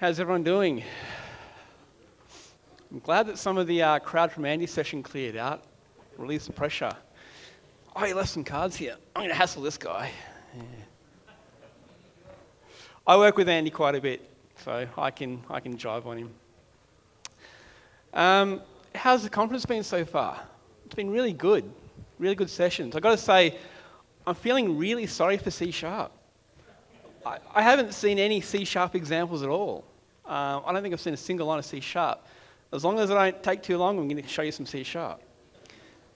How's everyone doing? I'm glad that some of the crowd from Andy's session cleared out, released the pressure. Oh, he left some cards here. I'm going to hassle this guy. Yeah. I work with Andy quite a bit, so I can jive on him. How's the conference been so far? It's been really good sessions. I've got to say, I'm feeling really sorry for C#. I haven't seen any C# examples at all. I don't think I've seen a single line of C#. As long as I don't take too long, I'm going to show you some C#.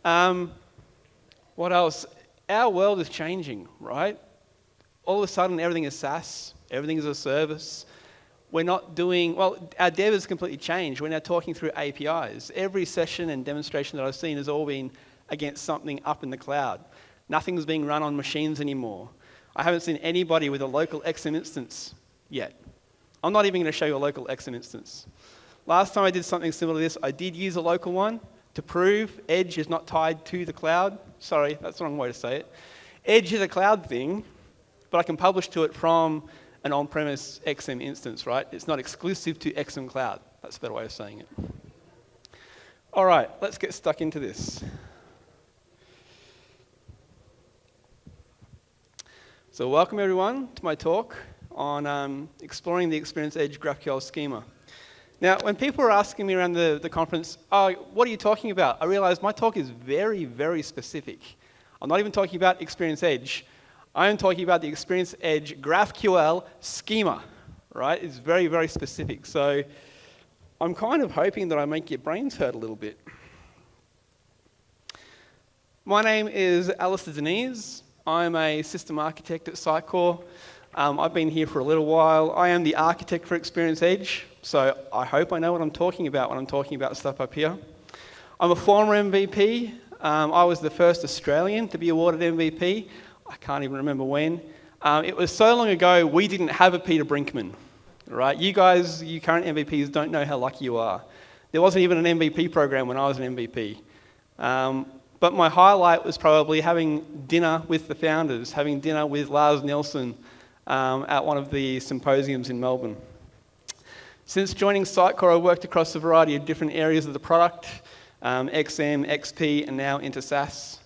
What else? Our world is changing, right? All of a sudden, everything is SaaS. Everything is a service. We're not doing, well, our dev has completely changed. We're now talking through APIs. Every session and demonstration that I've seen has all been against something up in the cloud. Nothing's being run on machines anymore. I haven't seen anybody with a local XM instance yet. I'm not even going to show you a local XM instance. Last time I did something similar to this, I did use a local one to prove Edge is not tied to the cloud. Sorry, that's the wrong way to say it. Edge is a cloud thing, but I can publish to it from an on-premise XM instance, right? It's not exclusive to XM Cloud. That's a better way of saying it. All right, let's get stuck into this. So welcome everyone to my talk on exploring the Experience Edge GraphQL schema. Now, when people are asking me around the conference, oh, what are you talking about? I realize my talk is very, very specific. I'm not even talking about Experience Edge. I am talking about the Experience Edge GraphQL schema, right? It's very, very specific. So I'm kind of hoping that I make your brains hurt a little bit. My name is Alistair Deneys. I'm a system architect at Sitecore. I've been here for a little while. I am the architect for Experience Edge, so I hope I know what I'm talking about when I'm talking about stuff up here. I'm a former MVP. I was the first Australian to be awarded MVP. I can't even remember when. It was so long ago, we didn't have a Peter Brinkman, right? You guys, you current MVPs, don't know how lucky you are. There wasn't even an MVP program when I was an MVP. But my highlight was probably having dinner with the founders, having dinner with Lars Nelson at one of the symposiums in Melbourne. Since joining Sitecore, I've worked across a variety of different areas of the product, XM, XP, and now into SaaS.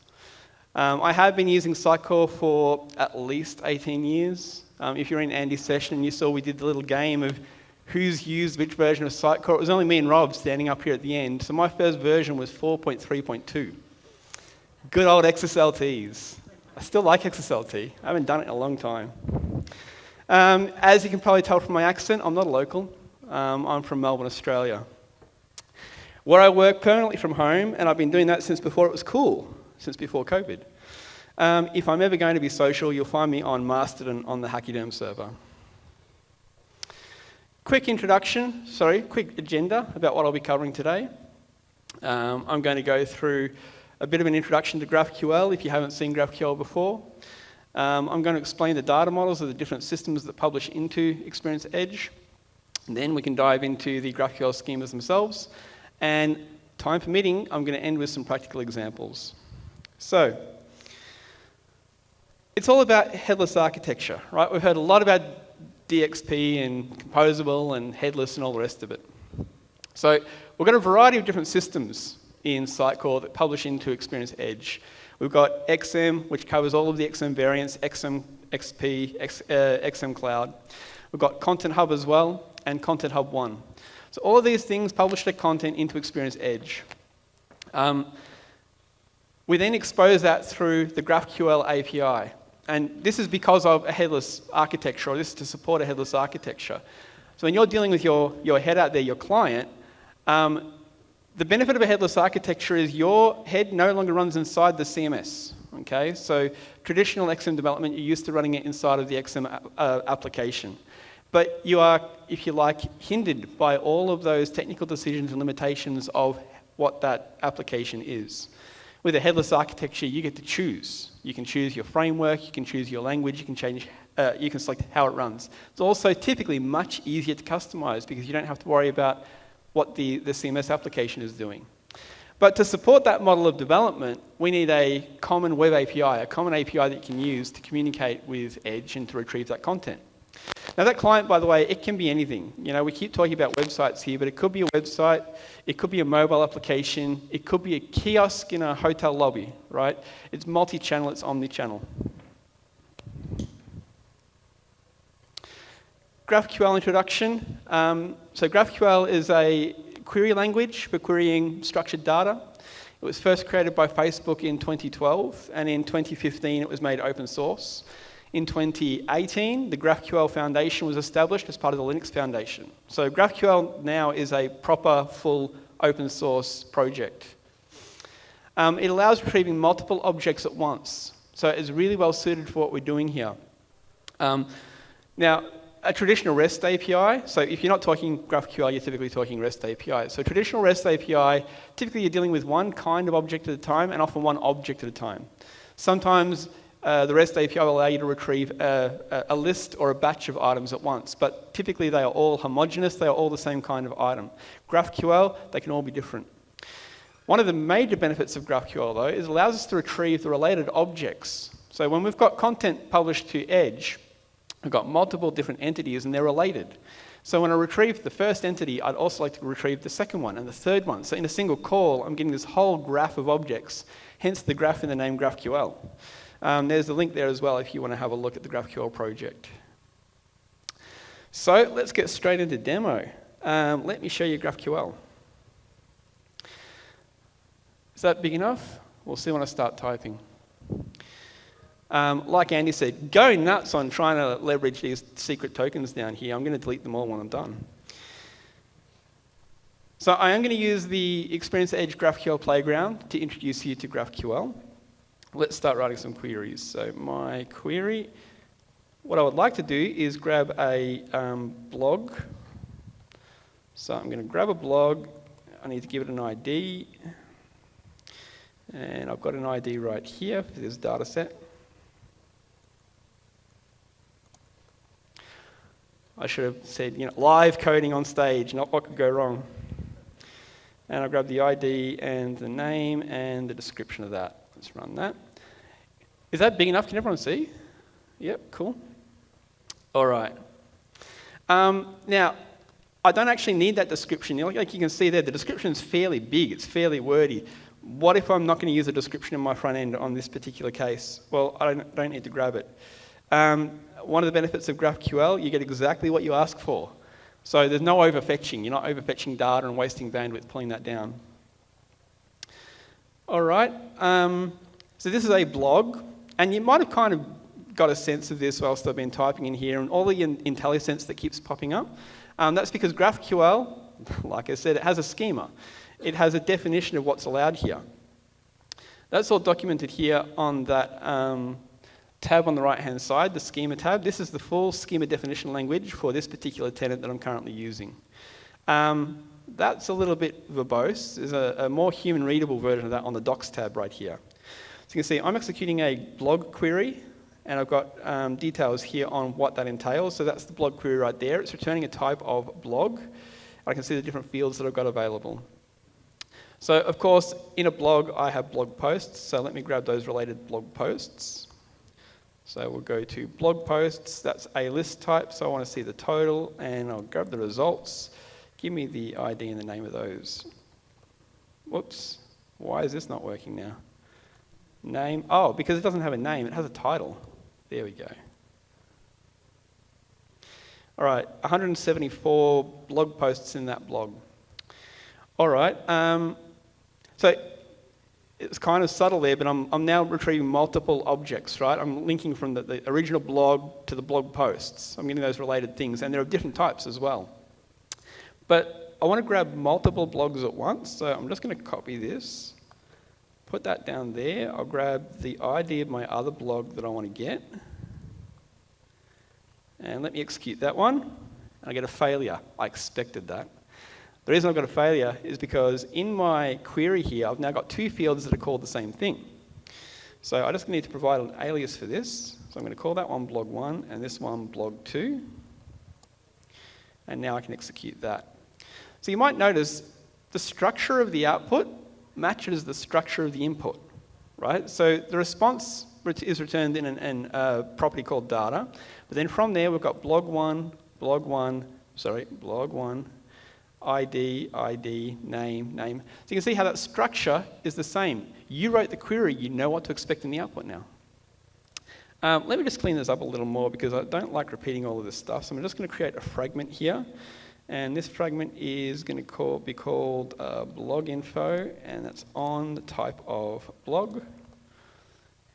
I have been using Sitecore for at least 18 years. If you're in Andy's session and you saw we did the little game of who's used which version of Sitecore, it was only me and Rob standing up here at the end. So my first version was 4.3.2. Good old XSLTs. I still like XSLT. I haven't done it in a long time. As you can probably tell from my accent, I'm not a local. I'm from Melbourne, Australia, where I work permanently from home, and I've been doing that since before it was cool, since before COVID. If I'm ever going to be social, you'll find me on Mastodon on the Hachyderm server. Quick agenda about what I'll be covering today. I'm going to go through a bit of an introduction to GraphQL if you haven't seen GraphQL before. I'm going to explain the data models of the different systems that publish into Experience Edge. And then we can dive into the GraphQL schemas themselves. And time permitting, I'm going to end with some practical examples. So, it's all about headless architecture, right? We've heard a lot about DXP and composable and headless and all the rest of it. So, we've got a variety of different systems in Sitecore that publish into Experience Edge. We've got XM, which covers all of the XM variants, XM, XP, XM Cloud. We've got Content Hub as well, and Content Hub 1. So all of these things publish their content into Experience Edge. We then expose that through the GraphQL API. And this is because of a headless architecture, or this is to support a headless architecture. So when you're dealing with your head out there, your client, the benefit of a headless architecture is your head no longer runs inside the CMS, okay? So traditional XM development, you're used to running it inside of the XM application. But you are, if you like, hindered by all of those technical decisions and limitations of what that application is. With a headless architecture, you get to choose. You can choose your framework, you can choose your language, you can select how it runs. It's also typically much easier to customize because you don't have to worry about what the CMS application is doing. But to support that model of development, we need a common web API, a common API that you can use to communicate with Edge and to retrieve that content. Now that client, by the way, it can be anything. You know, we keep talking about websites here, but it could be a website, it could be a mobile application, it could be a kiosk in a hotel lobby, right? It's multi-channel, it's omni-channel. GraphQL introduction. So GraphQL is a query language for querying structured data. It was first created by Facebook in 2012, and in 2015 it was made open source. In 2018, the GraphQL Foundation was established as part of the Linux Foundation. So GraphQL now is a proper, full, open source project. It allows retrieving multiple objects at once. So it's really well suited for what we're doing here. Now, a traditional REST API, so if you're not talking GraphQL, you're typically talking REST API. So traditional REST API, typically you're dealing with one kind of object at a time and often one object at a time. Sometimes the REST API will allow you to retrieve a list or a batch of items at once, but typically they are all homogeneous, they are all the same kind of item. GraphQL, they can all be different. One of the major benefits of GraphQL, though, is it allows us to retrieve the related objects. So when we've got content published to Edge, we've got multiple different entities and they're related. So when I retrieve the first entity, I'd also like to retrieve the second one and the third one. So in a single call, I'm getting this whole graph of objects, hence the graph in the name GraphQL. There's the link there as well if you want to have a look at the GraphQL project. So let's get straight into demo. Let me show you GraphQL. Is that big enough? We'll see when I start typing. Like Andy said, go nuts on trying to leverage these secret tokens down here. I'm going to delete them all when I'm done. So I am going to use the Experience Edge GraphQL Playground to introduce you to GraphQL. Let's start writing some queries. So my query, what I would like to do is grab a blog. So I'm going to grab a blog. I need to give it an ID. And I've got an ID right here for this data set. I should have said, you know, live coding on stage, not what could go wrong. And I'll grab the ID and the name and the description of that. Let's run that. Is that big enough? Can everyone see? Yep, cool. All right. Now, I don't actually need that description. Like you can see there, the description is fairly big. It's fairly wordy. What if I'm not going to use a description in my front end on this particular case? Well, I don't need to grab it. One of the benefits of GraphQL, you get exactly what you ask for. So there's no overfetching. You're not overfetching data and wasting bandwidth pulling that down. All right. So this is a blog. And you might have kind of got a sense of this whilst I've been typing in here and all the IntelliSense that keeps popping up. That's because GraphQL, like I said, it has a schema. It has a definition of what's allowed here. That's all documented here on that tab on the right-hand side, the schema tab. This is the full schema definition language for this particular tenant that I'm currently using. That's a little bit verbose. There's a more human-readable version of that on the docs tab right here. So you can see I'm executing a blog query, and I've got details here on what that entails. So that's the blog query right there. It's returning a type of blog. I can see the different fields that I've got available. So of course, in a blog, I have blog posts. So let me grab those related blog posts. So we'll go to blog posts. That's a list type. So I want to see the total, and I'll grab the results. Give me the ID and the name of those. Whoops. Why is this not working now? Name. Oh, because it doesn't have a name. It has a title. There we go. All right, 174 blog posts in that blog. All right. So it's kind of subtle there, but I'm now retrieving multiple objects, right? I'm linking from the original blog to the blog posts. I'm getting those related things, and there are different types as well. But I want to grab multiple blogs at once, so I'm just going to copy this, put that down there. I'll grab the ID of my other blog that I want to get, and let me execute that one, and I get a failure. I expected that. The reason I've got a failure is because in my query here, I've now got two fields that are called the same thing. So I just need to provide an alias for this. So I'm going to call that one blog 1 and this one blog 2. And now I can execute that. So you might notice the structure of the output matches the structure of the input, right? So the response is returned in a property called data. But then from there, we've got blog1, ID, name. So you can see how that structure is the same. You wrote the query, you know what to expect in the output now. Let me just clean this up a little more because I don't like repeating all of this stuff. So I'm just going to create a fragment here. And this fragment is going to be called blog info, and that's on the type of blog.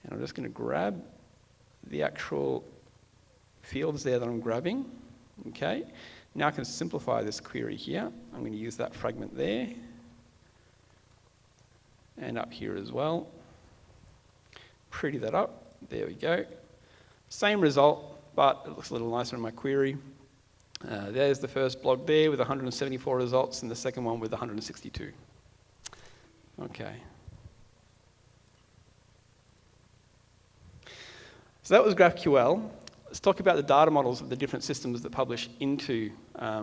And I'm just going to grab the actual fields there that I'm grabbing. Okay. Now I can simplify this query here. I'm going to use that fragment there. And up here as well. Pretty that up. There we go. Same result, but it looks a little nicer in my query. There's the first blog there with 174 results and the second one with 162. Okay. So that was GraphQL. Let's talk about the data models of the different systems that publish into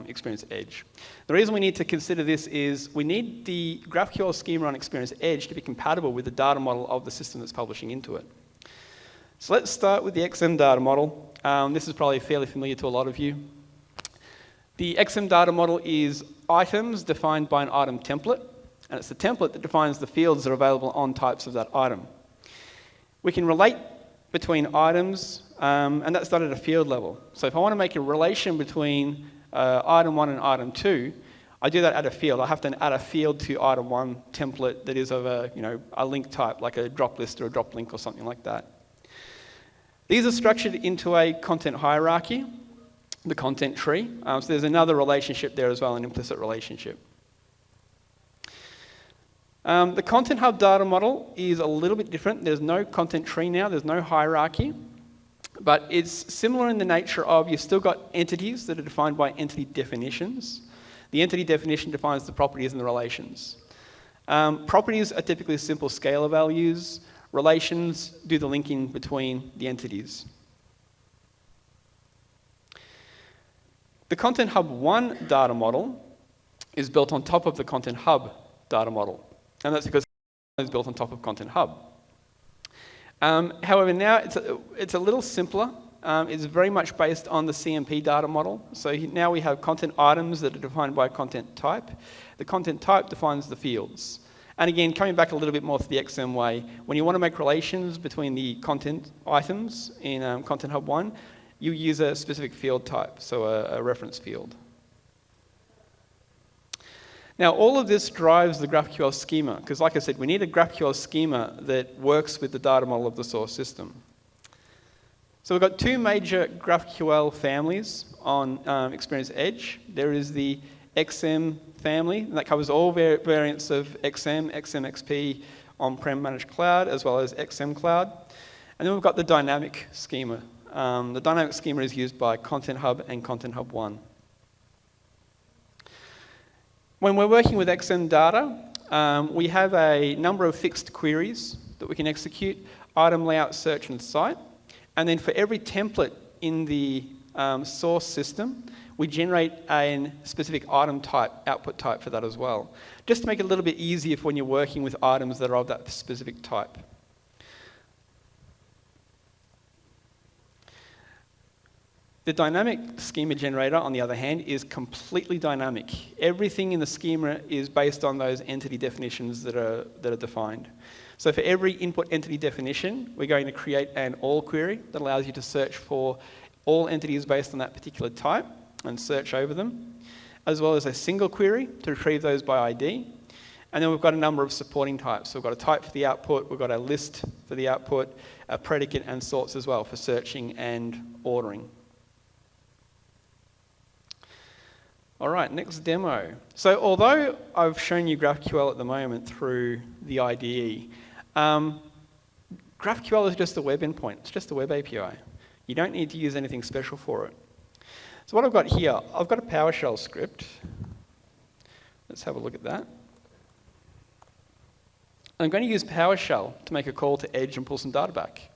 Experience Edge. The reason we need to consider this is we need the GraphQL schema on Experience Edge to be compatible with the data model of the system that's publishing into it. So let's start with the XM data model. This is probably fairly familiar to a lot of you. The XM data model is items defined by an item template, and it's the template that defines the fields that are available on types of that item. We can relate between items, and that's done at a field level. So if I want to make a relation between item 1 and item 2, I do that at a field. I have to add a field to item 1 template that is of a link type, like a drop list or a drop link or something like that. These are structured into a content hierarchy, the content tree. So there's another relationship there as well, an implicit relationship. The Content Hub data model is a little bit different. There's no content tree now, there's no hierarchy, but it's similar in the nature of you've still got entities that are defined by entity definitions. The entity definition defines the properties and the relations. Properties are typically simple scalar values. Relations do the linking between the entities. The Content Hub 1 data model is built on top of the Content Hub data model. And that's because it's built on top of Content Hub. However, now it's a little simpler. It's very much based on the CMP data model. So now we have content items that are defined by content type. The content type defines the fields. And again, coming back a little bit more to the XM way, when you want to make relations between the content items in Content Hub 1, you use a specific field type, so a reference field. Now, all of this drives the GraphQL schema, because like I said, we need a GraphQL schema that works with the data model of the source system. So we've got two major GraphQL families on Experience Edge. There is the XM family, and that covers all variants of XM, XMXP, on-prem managed cloud, as well as XM cloud. And then we've got the dynamic schema. The dynamic schema is used by Content Hub and Content Hub 1. When we're working with XM data, we have a number of fixed queries that we can execute: item, layout, search, and site. And then for every template in the source system, we generate a specific item type, output type for that as well, just to make it a little bit easier for when you're working with items that are of that specific type. The dynamic schema generator, on the other hand, is completely dynamic. Everything in the schema is based on those entity definitions that are defined. So for every input entity definition, we're going to create an all query that allows you to search for all entities based on that particular type and search over them, as well as a single query to retrieve those by ID. And then we've got a number of supporting types. So we've got a type for the output, we've got a list for the output, a predicate and sorts as well for searching and ordering. All right, next demo. So although I've shown you GraphQL at the moment through the IDE, GraphQL is just a web endpoint. It's just a web API. You don't need to use anything special for it. So what I've got here, I've got a PowerShell script. Let's have a look at that. I'm going to use PowerShell to make a call to Edge and pull some data back.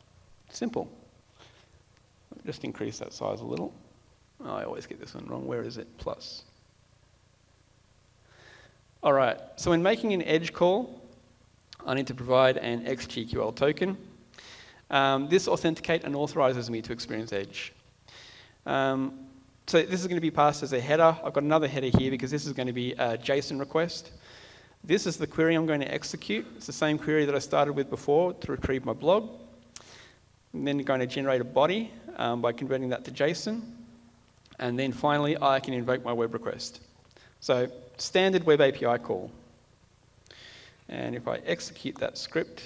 Simple. Just increase that size a little. Oh, I always get this one wrong. Where is it? Plus. All right, so when making an Edge call, I need to provide an XGQL token. This authenticate and authorizes me to Experience Edge. So this is going to be passed as a header. I've got another header here because this is going to be a JSON request. This is the query I'm going to execute. It's the same query that I started with before to retrieve my blog. I'm then going to generate a body by converting that to JSON. And then finally, I can invoke my web request. So standard web API call. And if I execute that script,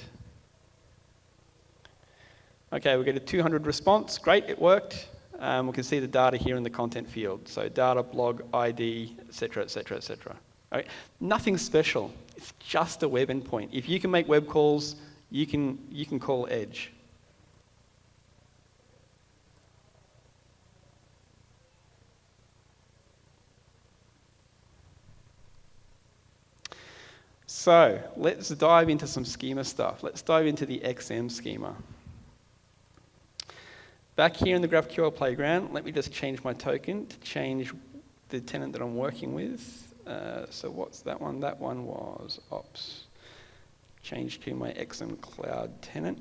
okay, we get a 200 response. Great, it worked. We can see the data here in the content field. So data, blog, ID, et cetera, et cetera, et cetera. Right? Nothing special. It's just a web endpoint. If you can make web calls, you can call Edge. So let's dive into some schema stuff. Let's dive into the XM schema. Back here in the GraphQL playground, let me just change my token to change the tenant that I'm working with. So what's that one? That one was ops. Change to my XM Cloud tenant.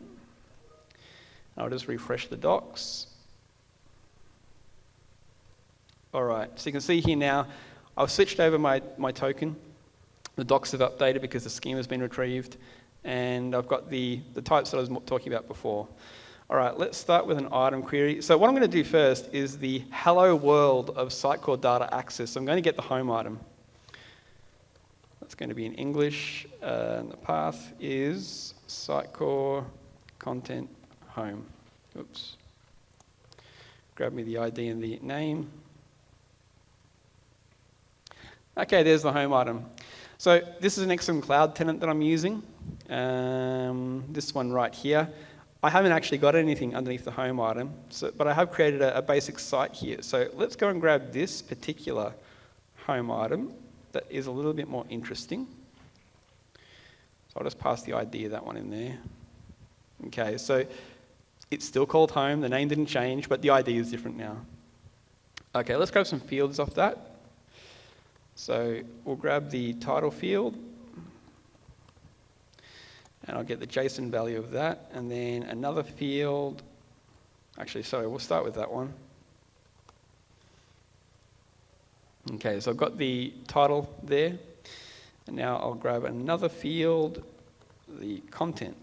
I'll just refresh the docs. All right, so you can see here now, I've switched over my token. The docs have updated because the schema has been retrieved. And I've got the types that I was talking about before. All right, let's start with an item query. So what I'm going to do first is the hello world of Sitecore data access. So I'm going to get the home item. That's going to be in English. And the path is Sitecore content home. Oops. Grab me the ID and the name. Okay, there's the home item. So this is an XM Cloud tenant that I'm using. This one right here. I haven't actually got anything underneath the home item, but I have created a basic site here. So let's go and grab this particular home item that is a little bit more interesting. So I'll just pass the ID of that one in there. Okay, so it's still called home. The name didn't change, but the ID is different now. Okay, let's grab some fields off that. So we'll grab the title field. And I'll get the JSON value of that. And then another field. Actually, sorry, we'll start with that one. Okay, so I've got the title there. And now I'll grab another field, the content.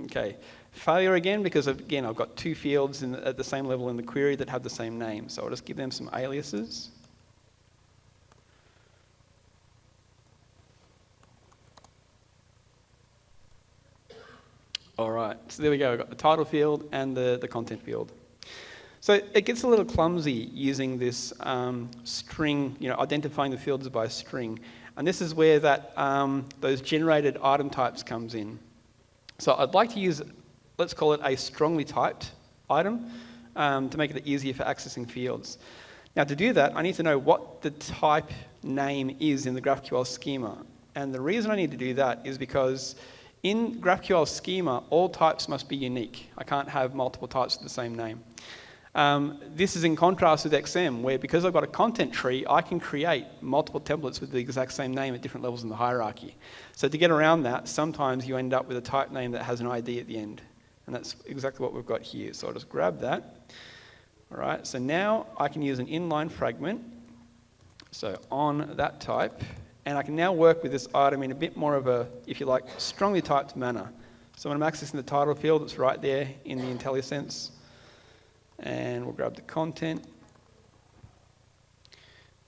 Okay, failure again, because again, I've got two fields at the same level in the query that have the same name. So I'll just give them some aliases. All right, so there we go. I've got the title field and the content field. So it gets a little clumsy using this string, identifying the fields by string. And this is where that those generated item types comes in. So I'd like to use, let's call it a strongly typed item to make it easier for accessing fields. Now to do that, I need to know what the type name is in the GraphQL schema. And the reason I need to do that is because in GraphQL schema, all types must be unique. I can't have multiple types with the same name. This is in contrast with XM, where because I've got a content tree, I can create multiple templates with the exact same name at different levels in the hierarchy. So to get around that, sometimes you end up with a type name that has an ID at the end. And that's exactly what we've got here. So I'll just grab that. All right, so now I can use an inline fragment. So on that type. And I can now work with this item in a bit more of a, if you like, strongly typed manner. So when I'm accessing the title field, it's right there in the IntelliSense. And we'll grab the content.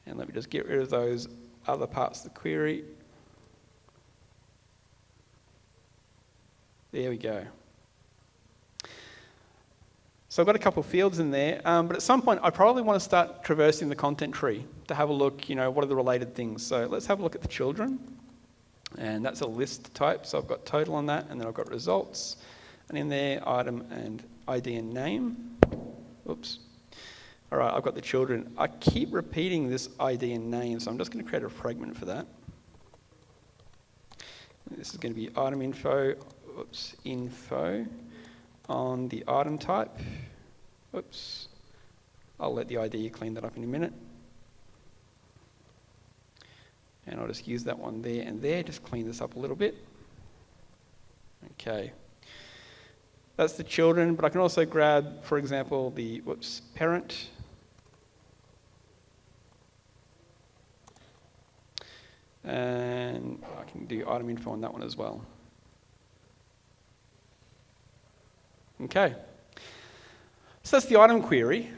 And let me just get rid of those other parts of the query. There we go. So I've got a couple of fields in there, but at some point I probably want to start traversing the content tree to have a look, what are the related things. So let's have a look at the children. And that's a list type, so I've got total on that, and then I've got results. And in there, item and ID and name. Oops. All right, I've got the children. I keep repeating this ID and name, so I'm just going to create a fragment for that. This is going to be item info, info on the item type. Oops. I'll let the ID clean that up in a minute. And I'll just use that one there and there, just clean this up a little bit. Okay. That's the children, but I can also grab, for example, the parent. And I can do item info on that one as well. Okay. So that's the item query.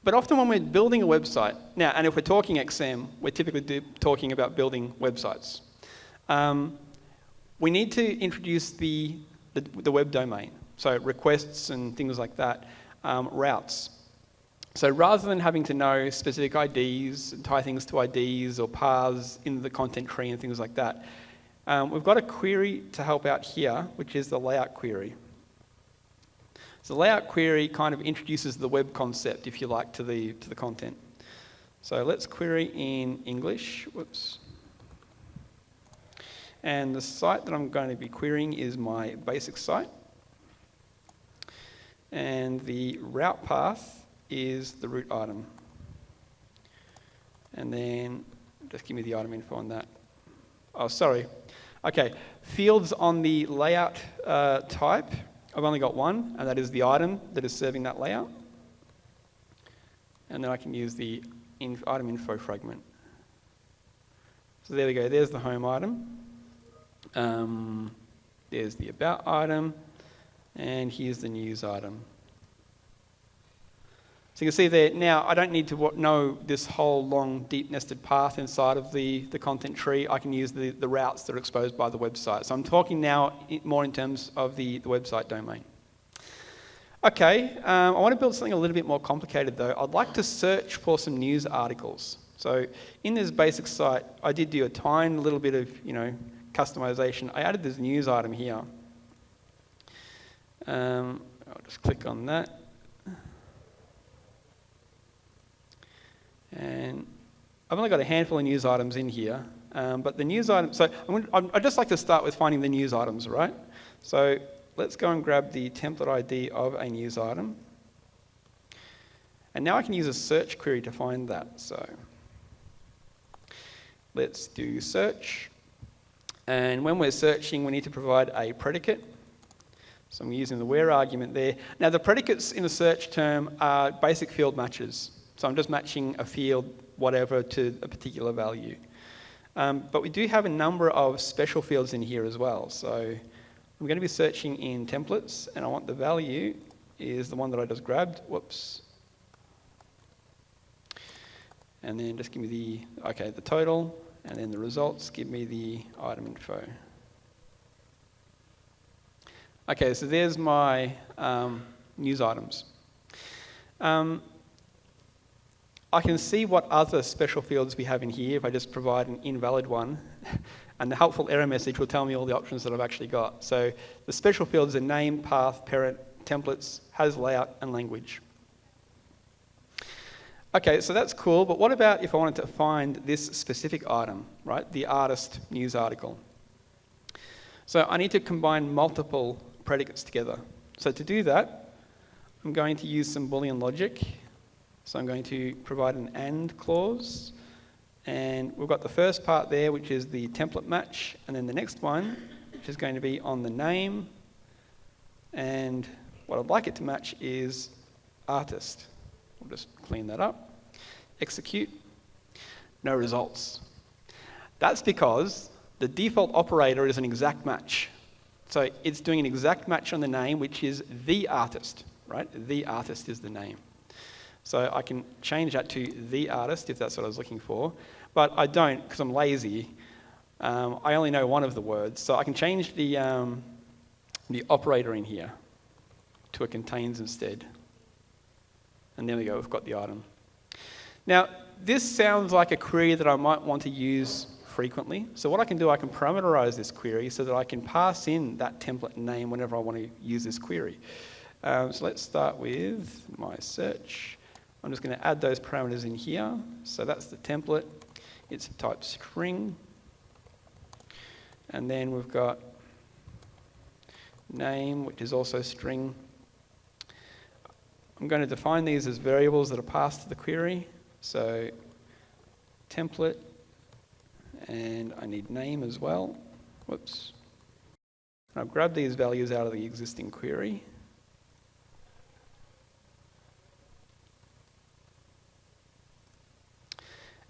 But often when we're building a website, now, and if we're talking XM, we're typically talking about building websites. We need to introduce the web domain, so requests and things like that, routes. So rather than having to know specific IDs, tie things to IDs or paths in the content tree and things like that, we've got a query to help out here, which is the layout query. So the layout query kind of introduces the web concept, if you like, to the content. So let's query in English. Whoops. And the site that I'm going to be querying is my basic site. And the route path is the root item. And then just give me the item info on that. Oh, sorry. Okay, fields on the layout type. I've only got one, and that is the item that is serving that layout. And then I can use the item info fragment. So there we go, there's the home item. There's the about item, and here's the news item. So you can see there, now I don't need to know this whole long, deep nested path inside of the content tree. I can use the routes that are exposed by the website. So I'm talking now more in terms of the website domain. Okay, I want to build something a little bit more complicated though. I'd like to search for some news articles. So in this basic site, I did do a tiny little bit of, customization. I added this news item here. I'll just click on that. And I've only got a handful of news items in here, but the news items, so I'd just like to start with finding the news items, right? So let's go and grab the template ID of a news item. And now I can use a search query to find that. So let's do search. And when we're searching, we need to provide a predicate. So I'm using the where argument there. Now the predicates in a search term are basic field matches. So I'm just matching a field, whatever, to a particular value. But we do have a number of special fields in here as well. So I'm going to be searching in templates, and I want the value is the one that I just grabbed. Whoops. And then just give me the total, and then the results, give me the item info. Okay, so there's my news items. I can see what other special fields we have in here if I just provide an invalid one, and the helpful error message will tell me all the options that I've actually got. So the special fields are name, path, parent, templates, has layout, and language. Okay, so that's cool, but what about if I wanted to find this specific item, right? The artist news article. So I need to combine multiple predicates together. So to do that, I'm going to use some Boolean logic. So I'm going to provide an AND clause, and we've got the first part there, which is the template match, and then the next one, which is going to be on the name, and what I'd like it to match is artist. We'll just clean that up. Execute. No results. That's because the default operator is an exact match. So it's doing an exact match on the name, which is the artist, right? The artist is the name. So I can change that to the artist if that's what I was looking for, but I don't because I'm lazy. I only know one of the words, so I can change the operator in here to a contains instead. And there we go, we've got the item. Now, this sounds like a query that I might want to use frequently. So what I can do, I can parameterize this query so that I can pass in that template name whenever I want to use this query. So let's start with my search. I'm just going to add those parameters in here. So that's the template. It's type string. And then we've got name, which is also string. I'm going to define these as variables that are passed to the query. So template, and I need name as well. Whoops. I'll grab these values out of the existing query.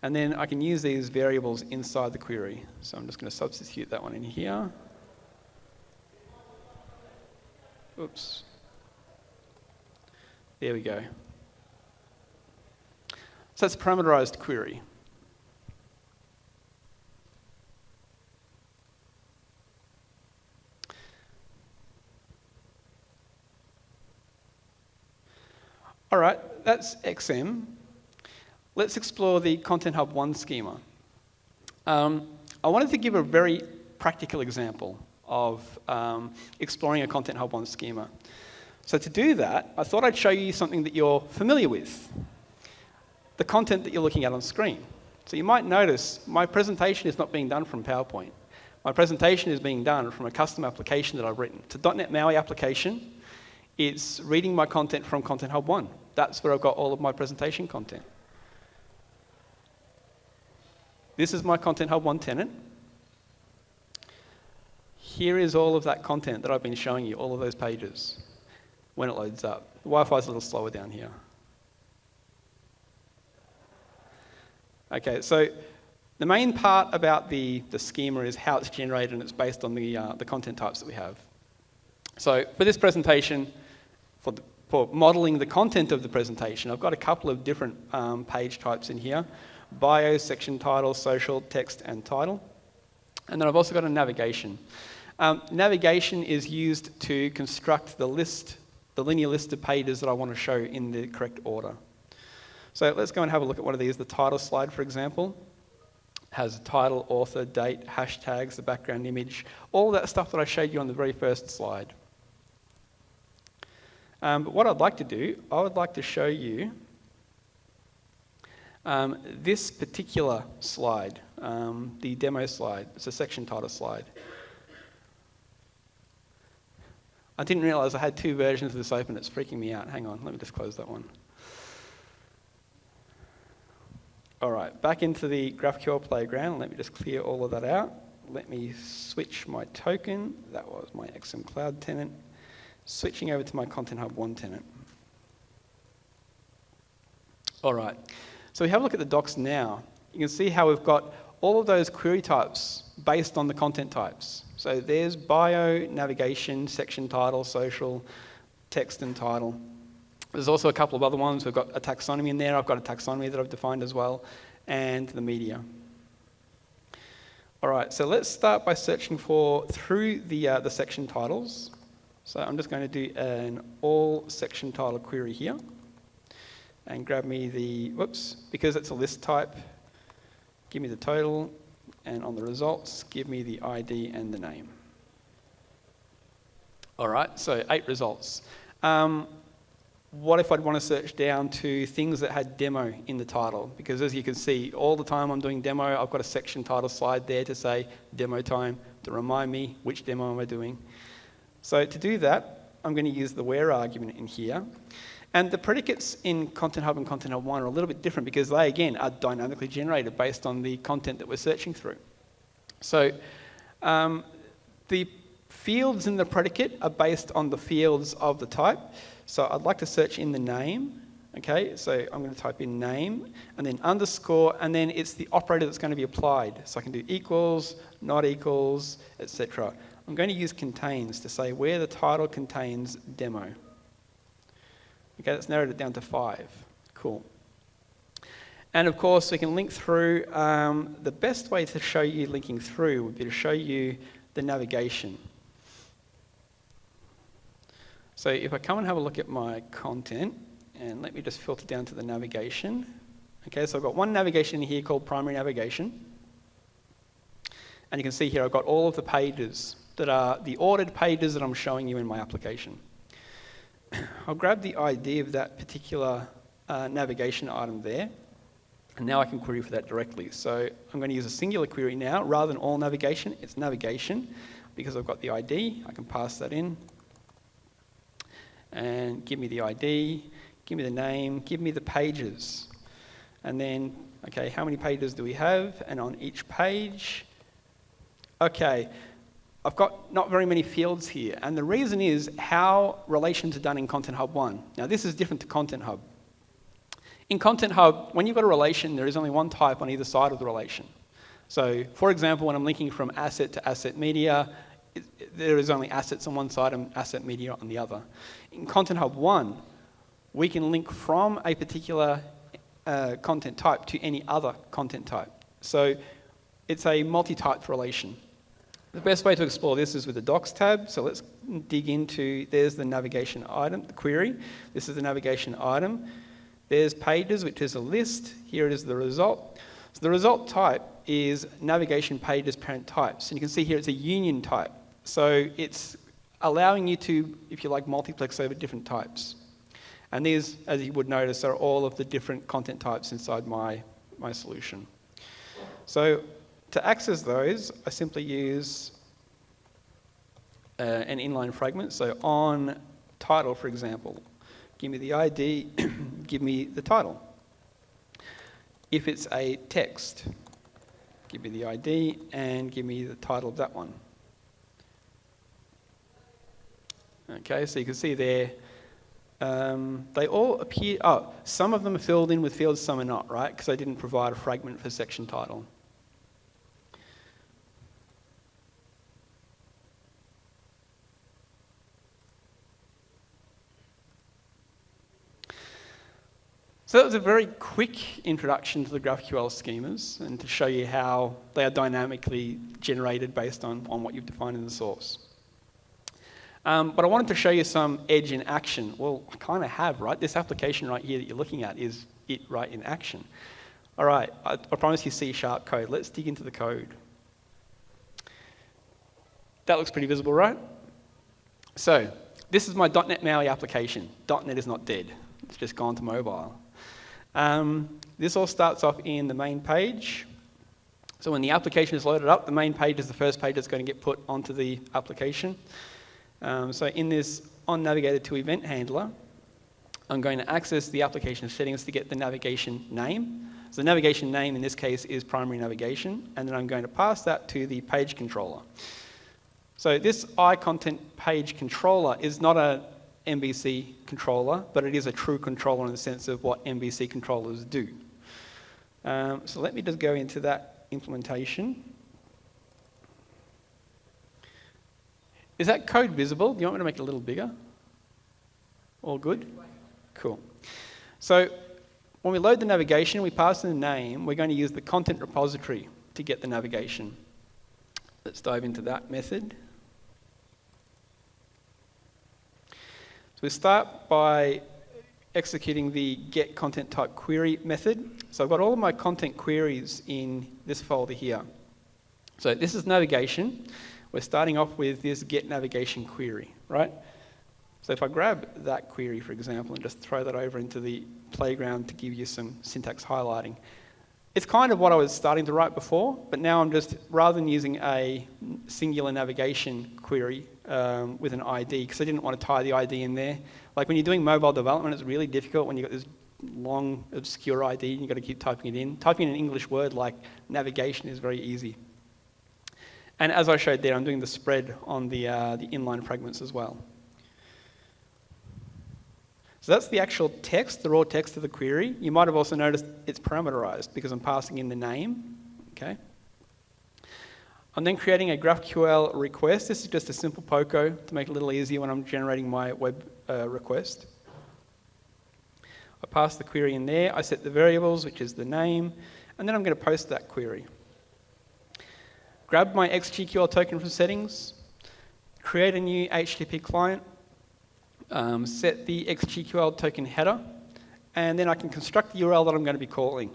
And then I can use these variables inside the query. So I'm just going to substitute that one in here. Oops. There we go. So that's a parameterized query. All right, that's XM. Let's explore the Content Hub 1 schema. I wanted to give a very practical example of exploring a Content Hub 1 schema. So to do that, I thought I'd show you something that you're familiar with, the content that you're looking at on screen. So you might notice my presentation is not being done from PowerPoint. My presentation is being done from a custom application that I've written. It's a .NET MAUI application. It's reading my content from Content Hub 1. That's where I've got all of my presentation content. This is my Content Hub 1 tenant. Here is all of that content that I've been showing you, all of those pages, when it loads up. The Wi-Fi is a little slower down here. Okay, so the main part about the schema is how it's generated, and it's based on the content types that we have. So for this presentation, for modeling the content of the presentation, I've got a couple of different page types in here: bio, section title, social, text, and title. And then I've also got a navigation. Navigation is used to construct the list, the linear list of pages that I want to show in the correct order. So let's go and have a look at one of these. The title slide, for example, has title, author, date, hashtags, the background image, all that stuff that I showed you on the very first slide. But what I'd like to do, I would like to show you this particular slide, the demo slide. It's a section title slide. I didn't realize I had two versions of this open. It's freaking me out. Hang on, let me just close that one. All right, back into the GraphQL playground. Let me just clear all of that out. Let me switch my token. That was my XM Cloud tenant. Switching over to my Content Hub 1 tenant. All right, so we have a look at the docs now. You can see how we've got all of those query types based on the content types. So there's bio, navigation, section title, social, text and title. There's also a couple of other ones. We've got a taxonomy in there. I've got a taxonomy that I've defined as well, and the media. All right, so let's start by searching through the section titles. So I'm just going to do an all section title query here, and grab me because it's a list type, give me the total, and on the results, give me the ID and the name. All right, so 8 results. What if I'd want to search down to things that had demo in the title? Because as you can see, all the time I'm doing demo, I've got a section title slide there to say demo time, to remind me which demo am I doing. So to do that, I'm going to use the where argument in here. And the predicates in Content Hub and Content Hub 1 are a little bit different because they, again, are dynamically generated based on the content that we're searching through. So the fields in the predicate are based on the fields of the type. So I'd like to search in the name. Okay, so I'm going to type in name and then underscore, and then it's the operator that's going to be applied. So I can do equals, not equals, etc. I'm going to use contains to say where the title contains demo. Okay, that's narrowed it down to 5. Cool. And of course, we can link through. The best way to show you linking through would be to show you the navigation. So if I come and have a look at my content, and let me just filter down to the navigation. Okay, so I've got one navigation in here called primary navigation. And you can see here I've got all of the pages that are the ordered pages that I'm showing you in my application. I'll grab the ID of that particular navigation item there, and now I can query for that directly. So I'm going to use a singular query now. Rather than all navigation, it's navigation. Because I've got the ID, I can pass that in. And give me the ID, give me the name, give me the pages. And then Okay, how many pages do we have? And on each page, okay, I've got not very many fields here. And the reason is how relations are done in Content Hub 1. Now this is different to Content Hub. In Content Hub, when you've got a relation, there is only one type on either side of the relation. So for example, when I'm linking from asset to asset media, there is only assets on one side and asset media on the other. In Content Hub 1, we can link from a particular content type to any other content type. So it's a multi-typed relation. The best way to explore this is with the Docs tab. So let's dig into, there's the navigation item, the query. This is the navigation item. There's pages, which is a list. Here it is the result. So the result type is navigation pages parent types. And you can see here it's a union type. So it's allowing you to, if you like, multiplex over different types. And these, as you would notice, are all of the different content types inside my solution. So to access those, I simply use an inline fragment. So on title, for example, give me the ID, give me the title. If it's a text, give me the ID and give me the title of that one. Okay, so you can see there, they all appear, some of them are filled in with fields, some are not, right? Because I didn't provide a fragment for section title. So that was a very quick introduction to the GraphQL schemas and to show you how they are dynamically generated based on what you've defined in the source. But I wanted to show you some edge in action. Well, I kind of have, right? This application right here that you're looking at is it right in action. All right, I promise you C# code. Let's dig into the code. That looks pretty visible, right? So this is my .NET MAUI application. .NET is not dead. It's just gone to mobile. This all starts off in the main page. So when the application is loaded up, the main page is the first page that's going to get put onto the application. So in this onNavigator to event handler, I'm going to access the application settings to get the navigation name. So the navigation name in this case is primary navigation, and then I'm going to pass that to the page controller. So this iContent page controller is not a MVC controller, but it is a true controller in the sense of what MVC controllers do. So let me just go into that implementation. Is that code visible? Do you want me to make it a little bigger? All good? Cool. So when we load the navigation, we pass in the name. We're going to use the content repository to get the navigation. Let's dive into that method. So we start by executing the get content type query method. So I've got all of my content queries in this folder here. So this is navigation. We're starting off with this get navigation query, right? So if I grab that query, for example, and just throw that over into the playground to give you some syntax highlighting, it's kind of what I was starting to write before, but now I'm just, rather than using a singular navigation query with an ID, because I didn't want to tie the ID in there. Like when you're doing mobile development, it's really difficult when you've got this long, obscure ID and you've got to keep typing it in. Typing in an English word like navigation is very easy. And as I showed there, I'm doing the spread on the inline fragments as well. So that's the actual text, the raw text of the query. You might have also noticed it's parameterized because I'm passing in the name, okay? I'm then creating a GraphQL request. This is just a simple POCO to make it a little easier when I'm generating my web request. I pass the query in there. I set the variables, which is the name, and then I'm going to post that query. Grab my XGQL token from settings, create a new HTTP client, set the XGQL token header, and then I can construct the URL that I'm going to be calling.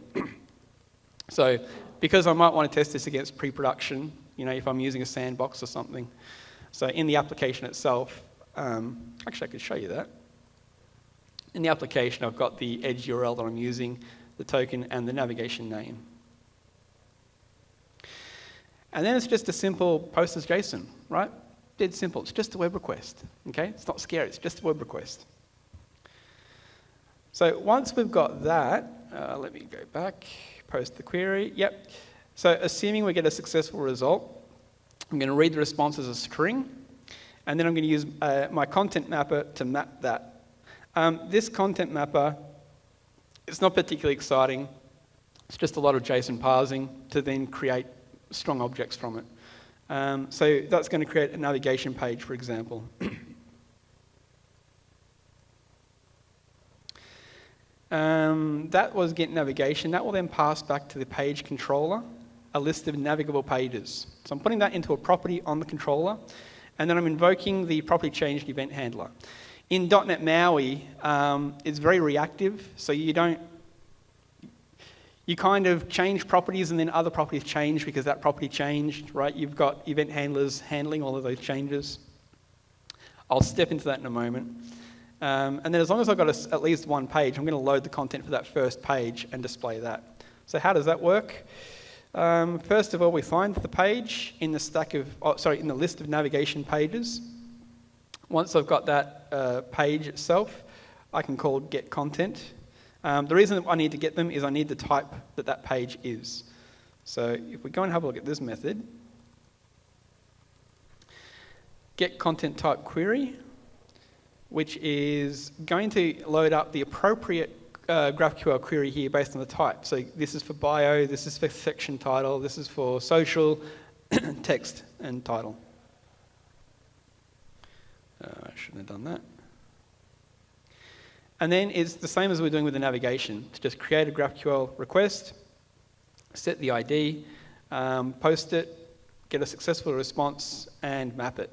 So because I might want to test this against pre-production, you know, if I'm using a sandbox or something. So in the application itself, actually I could show you that. In the application, I've got the edge URL that I'm using, the token, and the navigation name. And then it's just a simple post as JSON, right? Dead simple. It's just a web request, okay? It's not scary. It's just a web request. So once we've got that, let me go back. Post the query, yep. So assuming we get a successful result, I'm going to read the response as a string, and then I'm going to use my content mapper to map that. This content mapper, it's not particularly exciting. It's just a lot of JSON parsing to then create strong objects from it. So that's going to create a navigation page, for example. That was get navigation. That will then pass back to the page controller a list of navigable pages. So I'm putting that into a property on the controller, and then I'm invoking the property changed event handler. In .NET MAUI, it's very reactive, so you kind of change properties and then other properties change because that property changed, right? You've got event handlers handling all of those changes. I'll step into that in a moment. And then as long as I've got at least one page, I'm going to load the content for that first page and display that. So how does that work? First of all, we find the page in the in the list of navigation pages. Once I've got that page itself, I can call get content. The reason I need to get them is I need the type that page is. So if we go and have a look at this method, get content type query, which is going to load up the appropriate GraphQL query here based on the type. So this is for bio, this is for section title, this is for social, text, and title. I shouldn't have done that. And then it's the same as we're doing with the navigation. To just create a GraphQL request, set the ID, post it, get a successful response, and map it.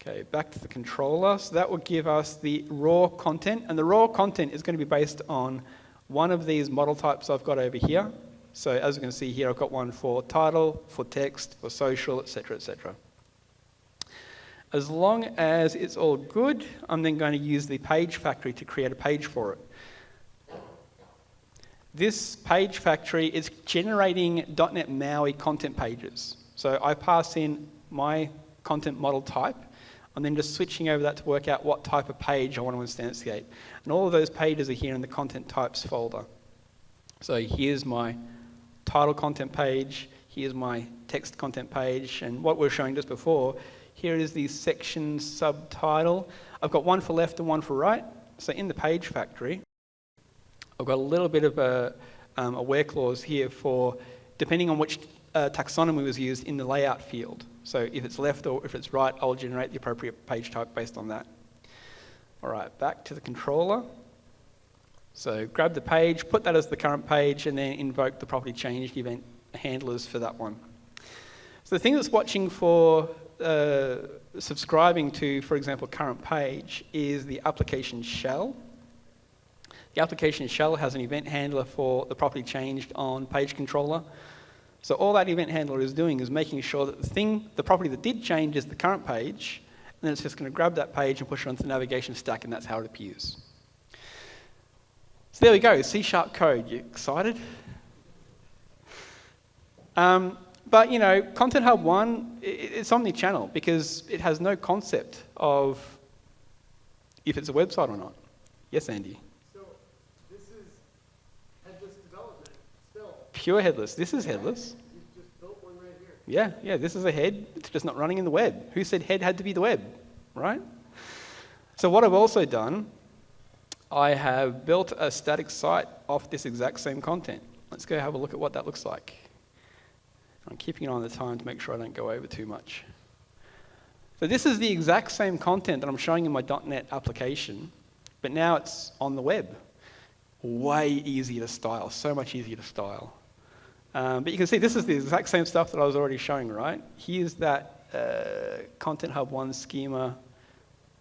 Okay, back to the controller. So that will give us the raw content, and the raw content is going to be based on one of these model types I've got over here. So as you can see here, I've got one for title, for text, for social, etc., etc. As long as it's all good, I'm then going to use the page factory to create a page for it. This page factory is generating .NET MAUI content pages. So I pass in my content model type, and then just switching over that to work out what type of page I want to instantiate. And all of those pages are here in the content types folder. So here's my title content page, here's my text content page, and what we were showing just before, here is the section subtitle. I've got one for left and one for right. So in the page factory, I've got a little bit of a where clause here for, depending on which taxonomy was used in the layout field. So if it's left or if it's right, I'll generate the appropriate page type based on that. All right, back to the controller. So grab the page, put that as the current page, and then invoke the property changed event handlers for that one. So the thing that's watching for subscribing to, for example, current page is the application shell. The application shell has an event handler for the property changed on page controller. So all that event handler is doing is making sure that the property that did change is the current page, and then it's just going to grab that page and push it onto the navigation stack, and that's how it appears. So there we go, C# code. You excited? But you know, Content Hub 1, it's omni-channel because it has no concept of if it's a website or not. Yes, Andy? So this is headless development still. Pure headless. This is headless. You've just built one right here. Yeah, this is a head. It's just not running in the web. Who said head had to be the web, right? So what I've also done, I have built a static site off this exact same content. Let's go have a look at what that looks like. I'm keeping it on the time to make sure I don't go over too much. So this is the exact same content that I'm showing in my .NET application, but now it's on the web. Way easier to style, so much easier to style. But you can see this is the exact same stuff that I was already showing, right? Here's that Content Hub 1 schema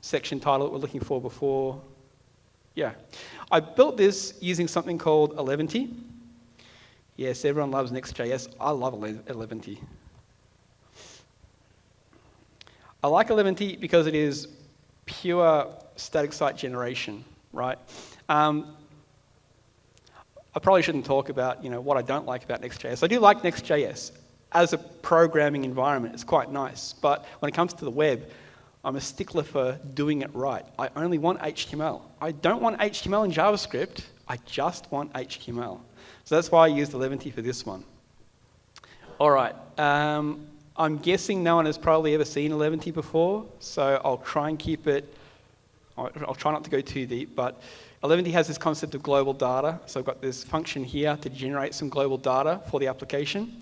section title that we're looking for before. Yeah. I built this using something called Eleventy. Yes, everyone loves Next.js. I love Eleventy. I like Eleventy because it is pure static site generation, right? I probably shouldn't talk about what I don't like about Next.js. I do like Next.js. As a programming environment, it's quite nice. But when it comes to the web, I'm a stickler for doing it right. I only want HTML. I don't want HTML in JavaScript. I just want HTML. So that's why I used Eleventy for this one. All right. I'm guessing no one has probably ever seen Eleventy before, so I'll try and keep it. I'll try not to go too deep, but Eleventy has this concept of global data. So I've got this function here to generate some global data for the application.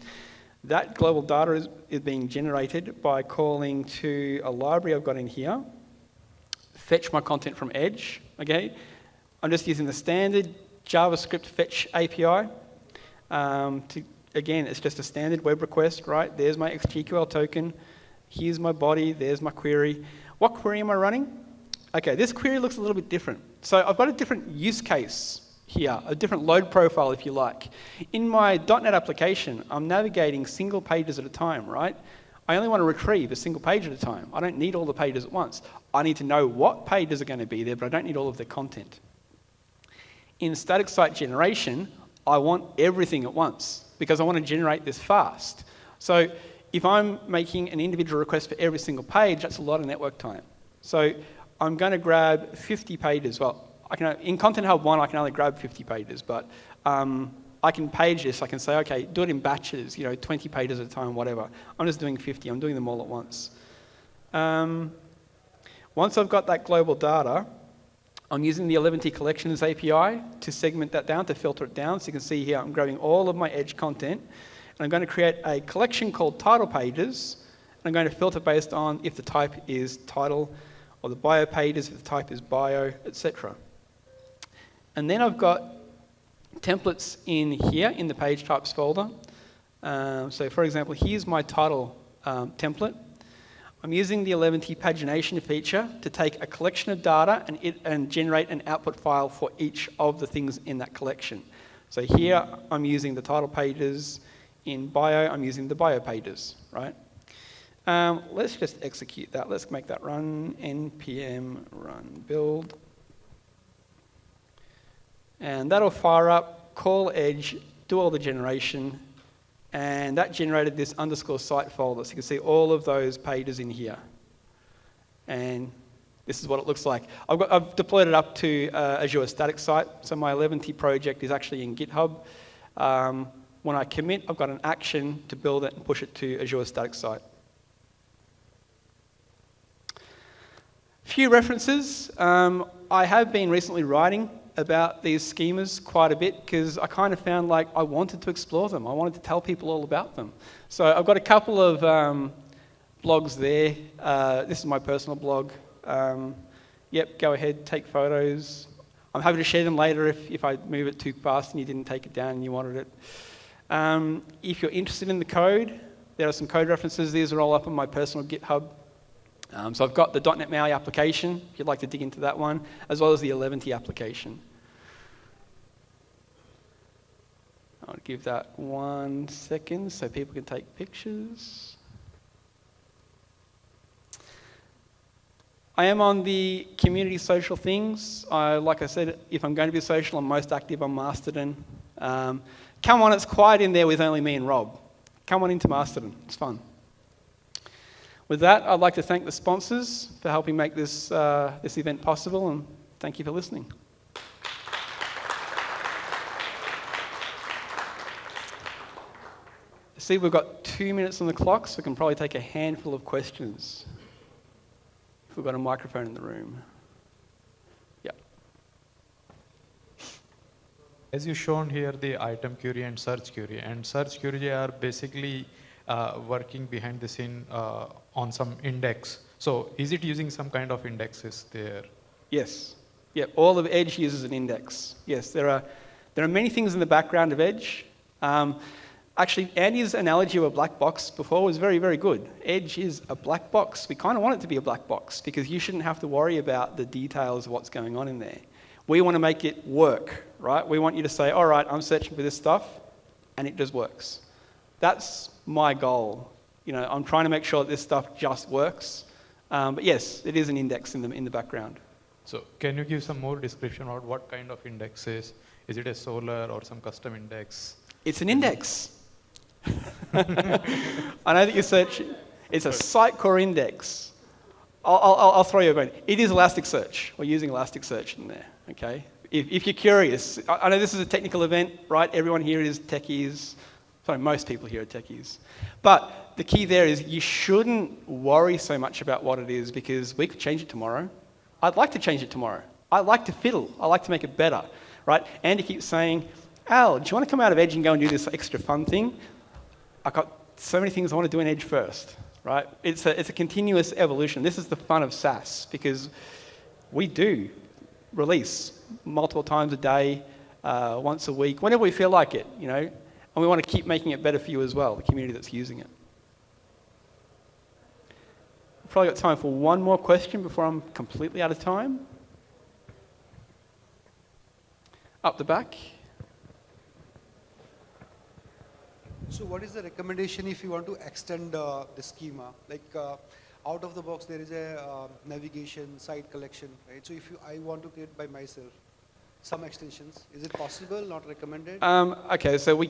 That global data is being generated by calling to a library I've got in here, fetch my content from Edge, okay? I'm just using the standard JavaScript fetch API. Again, it's just a standard web request, right? There's my SUGCON token. Here's my body. There's my query. What query am I running? Okay, this query looks a little bit different. So I've got a different use case here, a different load profile, if you like. In my .NET application, I'm navigating single pages at a time, right? I only want to retrieve a single page at a time. I don't need all the pages at once. I need to know what pages are going to be there, but I don't need all of their content. In static site generation, I want everything at once because I want to generate this fast. So if I'm making an individual request for every single page, that's a lot of network time. So I'm going to grab 50 pages. Well, in Content Hub 1, I can only grab 50 pages, but I can page this. I can say, okay, do it in batches, 20 pages at a time, whatever. I'm just doing 50. I'm doing them all at once. Once I've got that global data, I'm using the Eleventy Collections API to segment that down, to filter it down. So you can see here, I'm grabbing all of my Edge content, and I'm going to create a collection called title pages, and I'm going to filter based on if the type is title, or the bio pages if the type is bio, etc. And then I've got templates in here in the page types folder. So for example, here's my title template. I'm using the Eleventy pagination feature to take a collection of data and generate an output file for each of the things in that collection. So here I'm using the title pages. In bio, I'm using the bio pages, right? Let's just execute that. Let's make that run, npm run build. And that'll fire up, call Edge, do all the generation, and that generated this _site folder. So you can see all of those pages in here. And this is what it looks like. I've deployed it up to Azure Static Site. So my Eleventy project is actually in GitHub. When I commit, I've got an action to build it and push it to Azure Static Site. Few references. I have been recently writing about these schemas quite a bit because I kind of found like I wanted to explore them. I wanted to tell people all about them. So I've got a couple of blogs there. This is my personal blog. Yep, go ahead, take photos. I'm happy to share them later if I move it too fast and you didn't take it down and you wanted it. If you're interested in the code, there are some code references. These are all up on my personal GitHub. So I've got the .NET MAUI application, if you'd like to dig into that one, as well as the Eleventy application. I'll give that 1 second so people can take pictures. I am on the community social things. Like I said, if I'm going to be social, I'm most active on Mastodon. Come on, it's quiet in there with only me and Rob. Come on into Mastodon, it's fun. With that, I'd like to thank the sponsors for helping make this event possible, and thank you for listening. See, we've got 2 minutes on the clock, so we can probably take a handful of questions if we've got a microphone in the room. Yeah. As you shown here, the item query and search query are basically working behind the scene on some index. So is it using some kind of indexes there? Yes. Yeah, all of Edge uses an index. Yes, there are many things in the background of Edge. Actually, Andy's analogy of a black box before was very, very good. Edge is a black box. We kind of want it to be a black box because you shouldn't have to worry about the details of what's going on in there. We want to make it work, right? We want you to say, all right, I'm searching for this stuff, and it just works. That's my goal. I'm trying to make sure that this stuff just works. But yes, it is an index in the background. So can you give some more description about what kind of index is? Is it a Solr or some custom index? It's an index. I know that you're searching. It's a site core index. I'll throw you a bone. It is Elasticsearch. We're using Elasticsearch in there, okay? If you're curious, I know this is a technical event, right? Everyone here is techies. Sorry, most people here are techies. But the key there is you shouldn't worry so much about what it is because we could change it tomorrow. I'd like to change it tomorrow. I like to fiddle. I like to make it better, right? Andy keeps saying, Al, do you want to come out of Edge and go and do this extra fun thing? I've got so many things I want to do in Edge first, right? It's a continuous evolution. This is the fun of SaaS because we do release multiple times a day, once a week, whenever we feel like it, you know, and we want to keep making it better for you as well, the community that's using it. Probably got time for one more question before I'm completely out of time. Up the back. So what is the recommendation if you want to extend the schema? Like out of the box, there is a navigation, site collection, right? So if I want to create by myself some extensions, is it possible, not recommended? Okay, so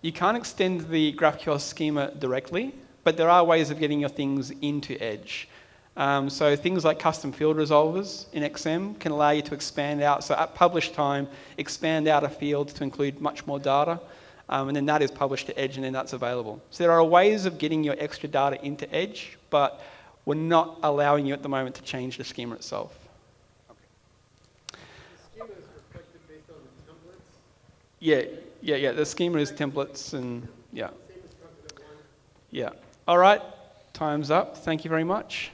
you can't extend the GraphQL schema directly, but there are ways of getting your things into Edge. So things like custom field resolvers in XM can allow you to expand out. So at publish time, expand out a field to include much more data. And then that is published to Edge and then that's available. So there are ways of getting your extra data into Edge, but we're not allowing you at the moment to change the schema itself. The schema is reflected based on the templates. Yeah. The schema is templates and yeah. Same as template one. Yeah. All right. Time's up. Thank you very much.